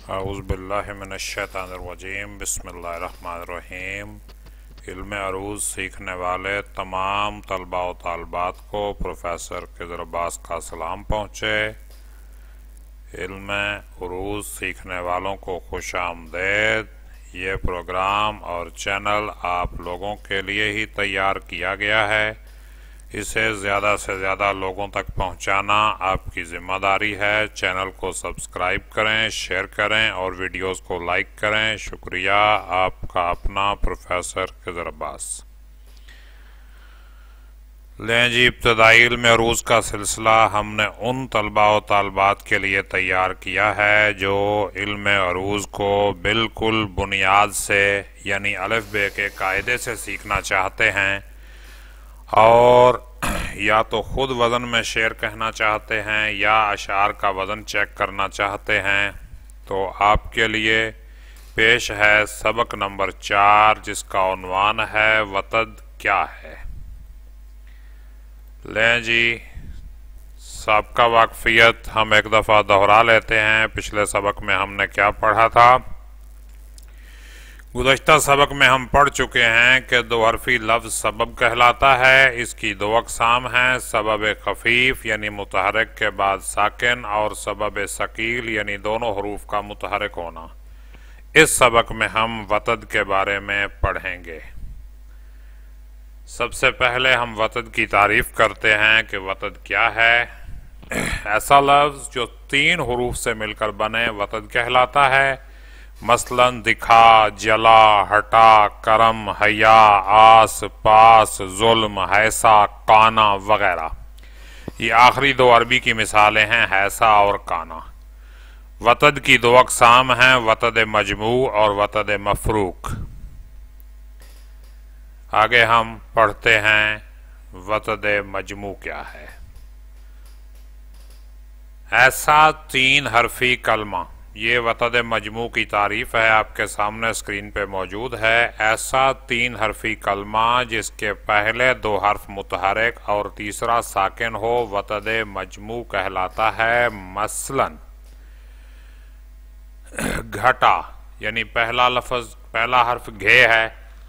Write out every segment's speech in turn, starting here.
औज़ुबिल्लाहि मिनश्शैतानिर्रजीम बिस्मिल्लाहिर्रहमानिर्रहीम। इल्म अरूज सीखने वाले तमाम तलबा व तालबात को प्रोफेसर खिज़र अब्बास का सलाम पहुँचे। इल्म अरूज सीखने वालों को खुश आमदेद। ये प्रोग्राम और चैनल आप लोगों के लिए ही तैयार किया गया है। इसे ज़्यादा से ज़्यादा लोगों तक पहुंचाना आपकी ज़िम्मेदारी है। चैनल को सब्सक्राइब करें, शेयर करें और वीडियोस को लाइक करें। शुक्रिया। आपका अपना प्रोफेसर खिज़र अब्बास। लें जी, इब्तदाई इल्म अरूज का सिलसिला हमने उन तलबा व तालबात के लिए तैयार किया है जो इल्म अरूज को बिल्कुल बुनियाद से यानी अलिफ बे के कायदे से सीखना चाहते हैं और या तो खुद वज़न में शेर कहना चाहते हैं या अशार का वज़न चेक करना चाहते हैं। तो आपके लिए पेश है सबक नंबर 4, जिसका उन्वान है वतद क्या है। लें जी, साबका वाकफियत हम एक दफ़ा दोहरा लेते हैं। पिछले सबक में हमने क्या पढ़ा था। गुज़श्ता सबक में हम पढ़ चुके हैं कि दो हरफी लफ्ज़ सबब कहलाता है। इसकी दो अक़साम हैं, सबब खफीफ यानी मुतहरक के बाद साकिन और सबब सकील यानी दोनों हरूफ का मुतहरक होना। इस सबक में हम वतद के बारे में पढ़ेंगे। सबसे पहले हम वतद की तारीफ करते हैं कि वतद क्या है। ऐसा लफ्ज़ जो 3 हरूफ से मिलकर बने वतद कहलाता है। मसलन दिखा, जला, हटा, करम, हया, आस, पास, जुल्म, हैसा, काना वगैरह। ये आखिरी 2 अरबी की मिसालें हैं, हैसा और काना। वतद की 2 अक़साम हैं, वतद मजमू और वतद मफरूक। आगे हम पढ़ते हैं वतद मजमू क्या है। ऐसा 3 हरफी कलमा, ये वतद मजमू की तारीफ है, आपके सामने स्क्रीन पे मौजूद है। ऐसा 3 हरफी कलमा जिसके पहले 2 हर्फ मुतहरक और तीसरा साकिन हो, वतद मजमू कहलाता है। मसलन घटा यानी पहला लफ्ज़, पहला हर्फ घे है,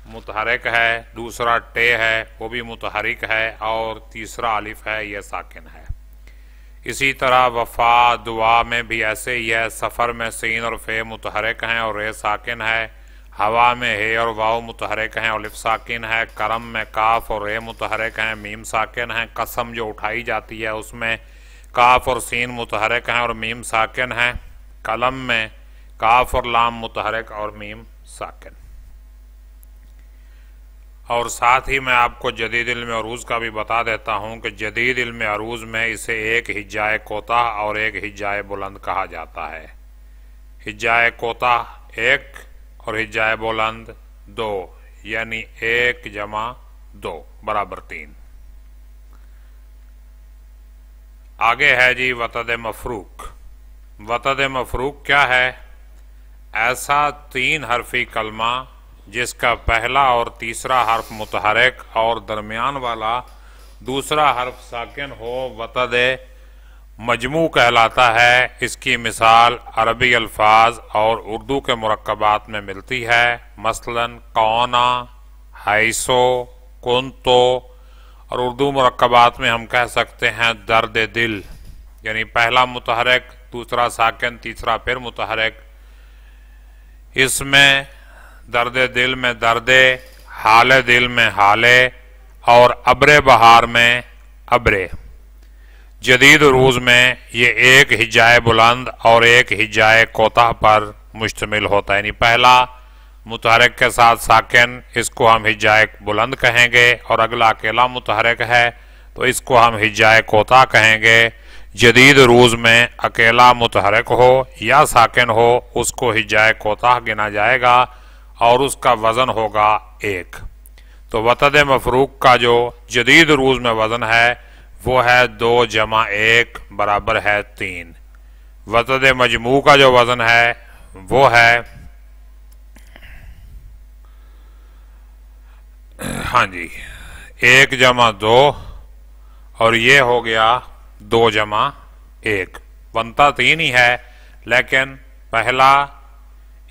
मुतहरक है, दूसरा टे है, वो भी मुतहरिक है, और तीसरा अलिफ है, यह साकिन है। इसी तरह वफा, दुआ में भी ऐसे ही है। सफ़र में सीन और फे मुतहरक हैं और रे साकिन है। हवा में हे और वाव मुतहरक हैं और लिफ साकिन है। करम में काफ और रे मुतहरक हैं, मीम साकिन है। कसम जो उठाई जाती है उसमें काफ और सीन मुतहरक हैं और मीम साकिन है। कलम में काफ और लाम मुतहरक और मीम साकिन। और साथ ही मैं आपको जदीद इल्म अरूज का भी बता देता हूँ कि जदीद इल्म अरूज में इसे एक हिज्जाए कोताह और एक हिज्जाए बुलंद कहा जाता है। हिज्जाए कोताह 1 और हिज्जाए बुलंद 2, यानी 1 जमा 2 बराबर 3। आगे है जी वतद मफरूक। वतद मफरूक क्या है। ऐसा 3 हरफी कलमा जिसका पहला और तीसरा हर्फ मुतहरक और दरमियान वाला दूसरा हर्फ साकिन हो, वतद मजमू कहलाता है। इसकी मिसाल अरबी अल्फाज और उर्दू के मुरक्कबात में मिलती है। मसलन कौना, हैसो, कुंतो, और उर्दू मुरक्कबात में हम कह सकते हैं दर्द दिल, यानी पहला मुतहरक, दूसरा साकिन, तीसरा फिर मुतहरक। इसमें दर्द दिल में दर्दे, हाले दिल में हाले, और अब्रे बहार में अब्रे। जदीद उरूज में ये एक हिज्जाए बुलंद और एक हिज्जाए कोताह पर मुश्तमिल होता है। यानी पहला मुतहरक के साथ साकिन, इसको हम हिज्जाए बुलंद कहेंगे, और अगला अकेला मुतहरक है तो इसको हम हिज्जाए कोताह कहेंगे। जदीद उरूज में अकेला मुतहरक हो या साकिन हो, उसको हिज्जाए कोताह गिना जाएगा और उसका वज़न होगा 1। तो वतद मफरूक का जो जदीद उरूज में वज़न है वो है 2 जमा 1 बराबर है 3। वतद मजमू का जो वज़न है वो है, हाँ जी, 1 जमा 2, और ये हो गया 2 जमा 1। बनता 3 ही है, लेकिन पहला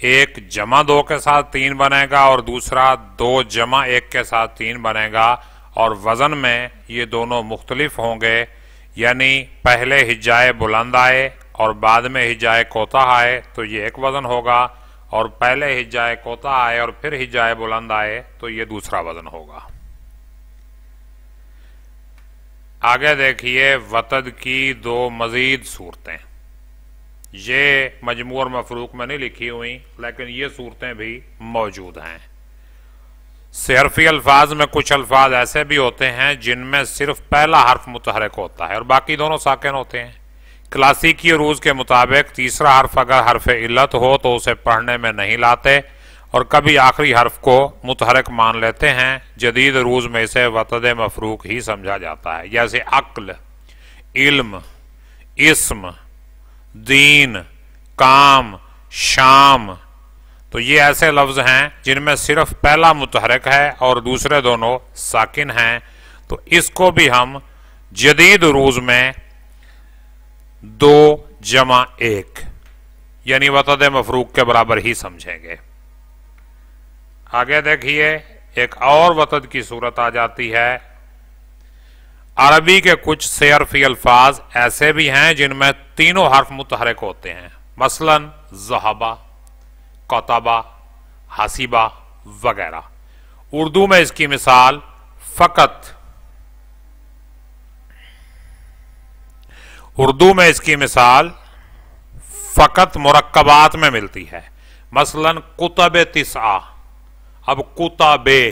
1 जमा 2 के साथ 3 बनेगा और दूसरा 2 जमा 1 के साथ 3 बनेगा, और वजन में ये दोनों मुख्तलिफ होंगे, यानी पहले हिज्जाए बुलंद आए और बाद में हिज्जाए कोता आए तो ये एक वजन होगा, और पहले हिज्जाए कोता आए और फिर हिज्जाए बुलंद आए तो ये दूसरा वजन होगा। आगे देखिए वतद की 2 मजीद सूरतें। ये मजमू और मफरूक में नहीं लिखी हुई, लेकिन ये सूरतें भी मौजूद हैं। सिर्फी अल्फाज में कुछ अल्फाज ऐसे भी होते हैं जिनमें सिर्फ पहला हर्फ मुतहरक होता है और बाकी दोनों साकिन होते हैं। क्लासिकी उरूज के मुताबिक तीसरा हर्फ अगर हर्फ इल्लत हो तो उसे पढ़ने में नहीं लाते और कभी आखिरी हर्फ को मुतहरक मान लेते हैं। जदीद उरूज में इसे वतद मफरूक ही समझा जाता है, जैसे अक्ल, इल्म, इस्म, दीन, काम, शाम। तो ये ऐसे लफ्ज हैं जिनमें सिर्फ पहला मुतहरक है और दूसरे दोनों साकिन हैं, तो इसको भी हम जदीद उरूज में 2 जमा 1 यानी वतद मफरूक के बराबर ही समझेंगे। आगे देखिए एक और वतद की सूरत आ जाती है। अरबी के कुछ सिर्फी अल्फाज ऐसे भी हैं जिनमें तीनों हर्फ मुतहरक होते हैं, मसलन ज़हबा, कतबा, हसीबा वगैरह। उर्दू में इसकी मिसाल फ़कत मुरक्कबात में मिलती है, मसलन कुतबे तिस्आ। अब कुताबे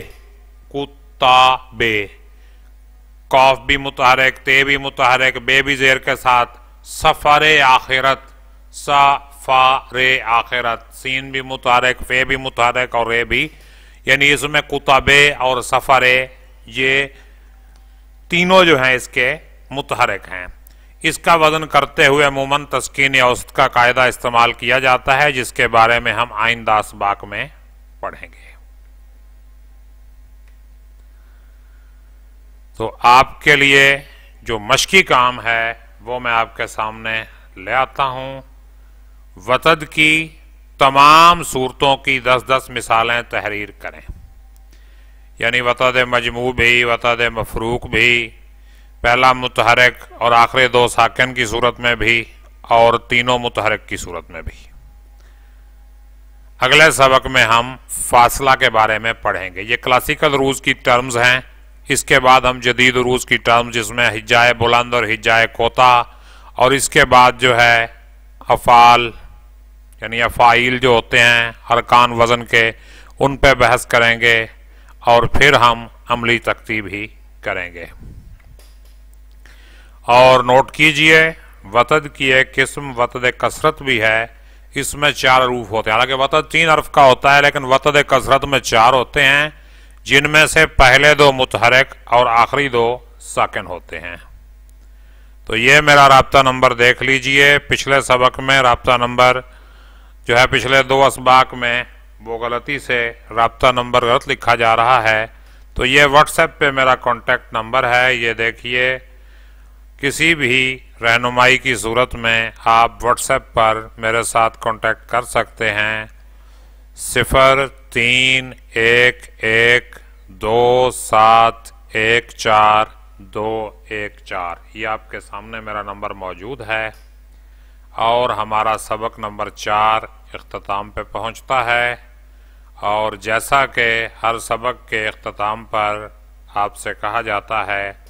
कौफ भी मुतहरक, ते भी मुतहरक, बे भी जेर के साथ, सफरे आखिरत, सफरे आखिरत, सीन भी मुतहरक, फे भी मुतहरक और रे भी, यानी इसमें कुतबे और सफरे ये तीनों जो हैं इसके मुतहरक हैं। इसका वजन करते हुए अमूमन तस्कीन औसत का कायदा इस्तेमाल किया जाता है, जिसके बारे में हम आइंदा असबाक में पढ़ेंगे। तो आपके लिए जो मशकी काम है वो मैं आपके सामने ले आता हूं। वतद की तमाम सूरतों की 10-10 मिसालें तहरीर करें, यानी वतद मजमू भी, वतद मफरूक भी, पहला मुतहरक और आखिरी 2 साकिन की सूरत में भी और तीनों मुतहरक की सूरत में भी। अगले सबक में हम फासला के बारे में पढ़ेंगे। ये क्लासिकल उरूज की टर्म्स हैं। इसके बाद हम जदीद उरूज की टर्म्स जिसमें हिज्जाए बुलंद और हिज्जाए कोता, और इसके बाद जो है अफ़ाल यानी अफ़ाइल जो होते हैं अरकान वज़न के, उन पे बहस करेंगे और फिर हम अमली तरतीब ही करेंगे। और नोट कीजिए वतद की एक किस्म वतद कसरत भी है। इसमें 4 रूफ होते हैं। हालांकि वतद 3 हर्फ का होता है, लेकिन वतद कसरत में 4 होते हैं, जिनमें से पहले 2 मुतहरक और आखिरी 2 साकिन होते हैं। तो ये मेरा राब्ता नंबर देख लीजिए। पिछले सबक में राब्ता नंबर जो है पिछले 2 असबाक में वो गलती से राब्ता नंबर गलत लिखा जा रहा है, तो ये व्हाट्सएप पे मेरा कॉन्टैक्ट नंबर है। ये देखिए, किसी भी रहनुमाई की सूरत में आप व्हाट्सएप पर मेरे साथ कांटेक्ट कर सकते हैं। 03112714 ये आपके सामने मेरा नंबर मौजूद है। और हमारा सबक नंबर 4 इख्तिताम पे पहुंचता है। और जैसा कि हर सबक के इख्तिताम पर आपसे कहा जाता है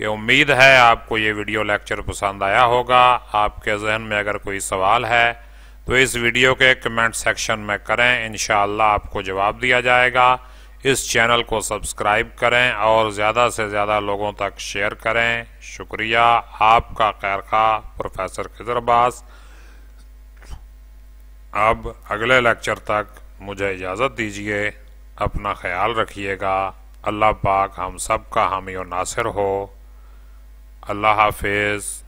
कि उम्मीद है आपको ये वीडियो लेक्चर पसंद आया होगा। आपके जहन में अगर कोई सवाल है तो इस वीडियो के कमेंट सेक्शन में करें, इंशाअल्लाह आपको जवाब दिया जाएगा। इस चैनल को सब्सक्राइब करें और ज़्यादा से ज़्यादा लोगों तक शेयर करें। शुक्रिया। आपका खैर खा प्रोफेसर खिज़र अब्बास। अब अगले लेक्चर तक मुझे इजाज़त दीजिए। अपना ख्याल रखिएगा। अल्लाह पाक हम सब का हामी और नासिर हो। अल्लाह हाफिज़।